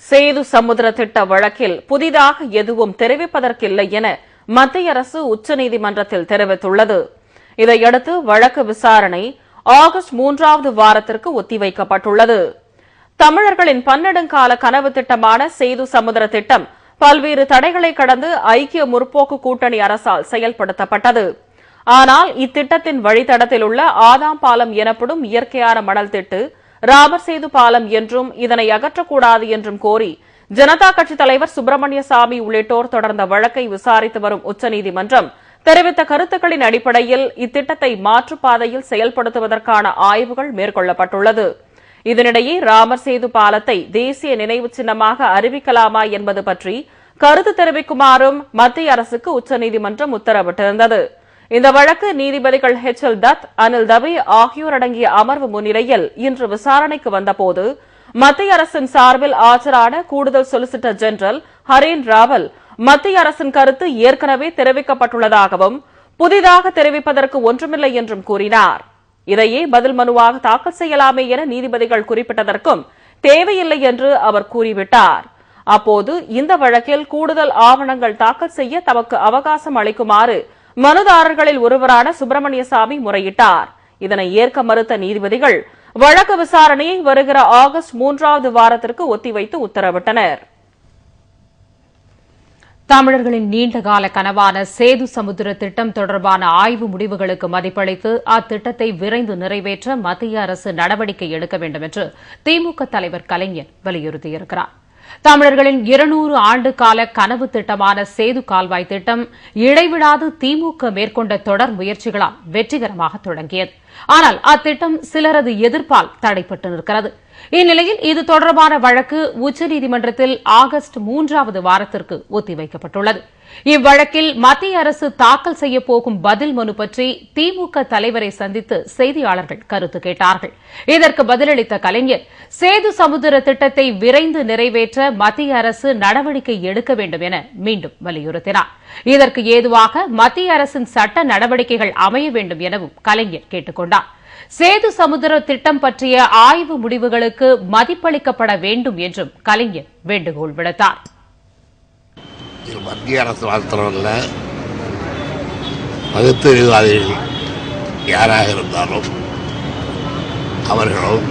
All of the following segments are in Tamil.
சேது சமுத்திர திட்ட வழக்கில் புதிதாக எதுவும் தெரிவிப்பதற்கில்லை என மத்திய அரசு உச்சநீதிமன்றத்தில் தெரிவித்துள்ளது. இதையடுத்து வழக்கு விசாரணை ஆகஸ்ட் 3வது வாரத்திற்கு ஒத்திவைக்கப்பட்டுள்ளது. தமிழர்களின் பன்னெடுங்கால கனவு திட்டமான சேது சமுத்திர திட்டம் பல்வேறு தடைகளை கடந்து ஐக்கிய முற்போக்கு கூட்டணி அரசால் செயல்படுத்தப்பட்டது. ஆனால் இத்திட்டத்தின் வழித்தடத்தில் உள்ள ஆதாம் பாலம் எனப்படும் இயற்கையான மணல் திட்டு ராமர் சேது பாலம் என்றும் இதனை அகற்றக்கூடாது என்றும் கோரி ஜனதா கட்சித் தலைவர் சுப்பிரமணிய சாமி உள்ளிட்டோர் தொடர்ந்த வழக்கை விசாரித்து வரும் உச்சநீதிமன்றம் தெரிவித்த கருத்துக்களின் அடிப்படையில் இத்திட்டத்தை மாற்றுப்பாதையில் செயல்படுத்துவதற்கான ஆய்வுகள் மேற்கொள்ளப்பட்டுள்ளது. இதனிடையே ராமர் சேது பாலத்தை தேசிய நினைவு சின்னமாக அறிவிக்கலாமா என்பது பற்றி கருத்து தெரிவிக்குமாறும் மத்திய அரசுக்கு உச்சநீதிமன்றம் உத்தரவிட்டிருந்தது. இந்த வழக்கு நீதிபதிகள் HL தத், அனில் தவே ஆகியோர் அடங்கிய அமர்வு முன்னிலையில் இன்று விசாரணைக்கு வந்தபோது மத்திய அரசின் சார்பில் ஆஜரான கூடுதல் சொலிசிட்டர் ஜெனரல் ஹரேன் ராவல் மத்திய அரசின் கருத்து ஏற்கனவே தெரிவிக்கப்பட்டுள்ளதாகவும் புதிதாக தெரிவிப்பதற்கு ஒன்றுமில்லை என்றும் கூறினார். இதையே பதில் மனுவாக தாக்கல் செய்யலாமே என நீதிபதிகள் குறிப்பிட்டதற்கும் தேவையில்லை என்று அவர் கூறிவிட்டார். அப்போது இந்த வழக்கில் கூடுதல் ஆவணங்கள் தாக்கல் செய்ய தமக்கு அவகாசம் அளிக்குமாறு மனுதாரர்களில் ஒருவரான சுப்பிரமணிய சாமி முறையிட்டார். இதனை ஏற்க மறுத்த நீதிபதிகள் வழக்கு விசாரணையை வருகிற ஆகஸ்ட் 3வது வாரத்திற்கு ஒத்திவைத்து உத்தரவிட்டனர். தமிழர்களின் நீண்டகால கனவான சேது சமுத்திர திட்டம் தொடர்பான ஆய்வு முடிவுகளுக்கு மதிப்பளித்து அத்திட்டத்தை விரைந்து நிறைவேற்ற மத்திய அரசு நடவடிக்கை எடுக்க வேண்டும் என்று திமுக தலைவர் கலைஞர் வலியுறுத்தியிருக்கிறார். தமிழர்களின் 200 ஆண்டு கால கனவு திட்டமான சேது கால்வாய் திட்டம் இடைவிடாது திமுக மேற்கொண்ட தொடர் முயற்சிகளால் வெற்றிகரமாக தொடங்கியது. ஆனால் அத்திட்டம் சிலரது எதிர்ப்பால் தடைப்பட்டு நிற்கிறது. இந்நிலையில் இது தொடர்பான வழக்கு உச்சநீதிமன்றத்தில் ஆகஸ்ட் 3வது வாரத்திற்கு ஒத்திவைக்கப்பட்டுள்ளது. இவ்வழக்கில் மத்திய அரசு தாக்கல் செய்யப்போகும் பதில் மனு பற்றி திமுக தலைவரை சந்தித்து செய்தியாளர்கள் கருத்து கேட்டார்கள். இதற்கு பதிலளித்த கலைஞர் சேது சமுத்திர திட்டத்தை விரைந்து நிறைவேற்ற மத்திய அரசு நடவடிக்கை எடுக்க வேண்டும் என மீண்டும் வலியுறுத்தினார். இதற்கு ஏதுவாக மத்திய அரசின் சட்ட நடவடிக்கைகள் அமைய வேண்டும் எனவும் கலைஞர் கேட்டுக் கொண்டார். சேது சமுத்திர திட்டம் பற்றிய ஆய்வு முடிவுகளுக்கு மதிப்பளிக்கப்பட வேண்டும் என்றும் கலைஞர் வேண்டுகோள் விடுத்தார். மத்திய அரசு வாழ்த்துறவர்கள பகுத்தறிவாதிகள் யாராக இருந்தாலும் அவர்களும்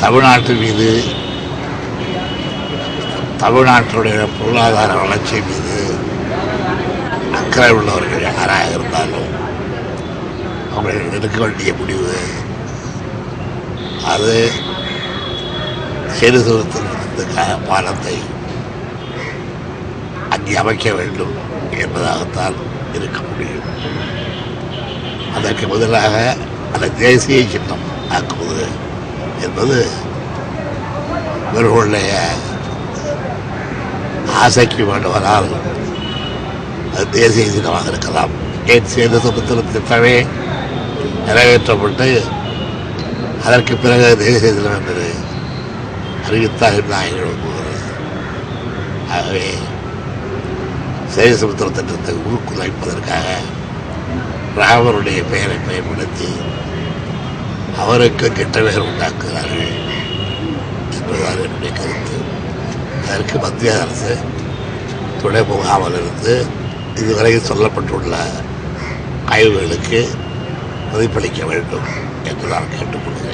தமிழ்நாட்டு மீது, தமிழ்நாட்டுடைய பொருளாதார வளர்ச்சி மீது அக்கறை உள்ளவர்கள் யாராக இருந்தாலும் அவர்கள் எடுக்க வேண்டிய முடிவு அது சேது சமுத்திர பாலத்தை அங்கே அமைக்க வேண்டும் என்பதாகத்தான் இருக்க முடியும். அதற்கு பதிலாக அந்த தேசிய சின்னம் ஆக்குவது என்பது இவர்களுடைய ஆசைக்கு வேண்டுமானால் அது தேசிய சின்னமாக இருக்கலாம். ஏன் சேது சமுத்திர திட்டமே நிறைவேற்றப்பட்டு அதற்கு பிறகு தேசிய தினம் என்று அறிவித்தாக நாயகர்கள். ஆகவே சேது சமுத்திர திட்டத்தை உருக்குலைப்பதற்காக ராமருடைய பெயரை பயன்படுத்தி அவருக்கு கெட்ட பெயர் உண்டாக்குகிறார்கள் என்பதுதான் என்னுடைய கருத்து. அதற்கு மத்திய அரசு துணை போகாமல் இருந்து இதுவரையில் சொல்லப்பட்டுள்ள ஆய்வுகளுக்கு மதிப்பளிக்க வேண்டும் என்று நான் கேட்டுக்கொள்கிறேன்.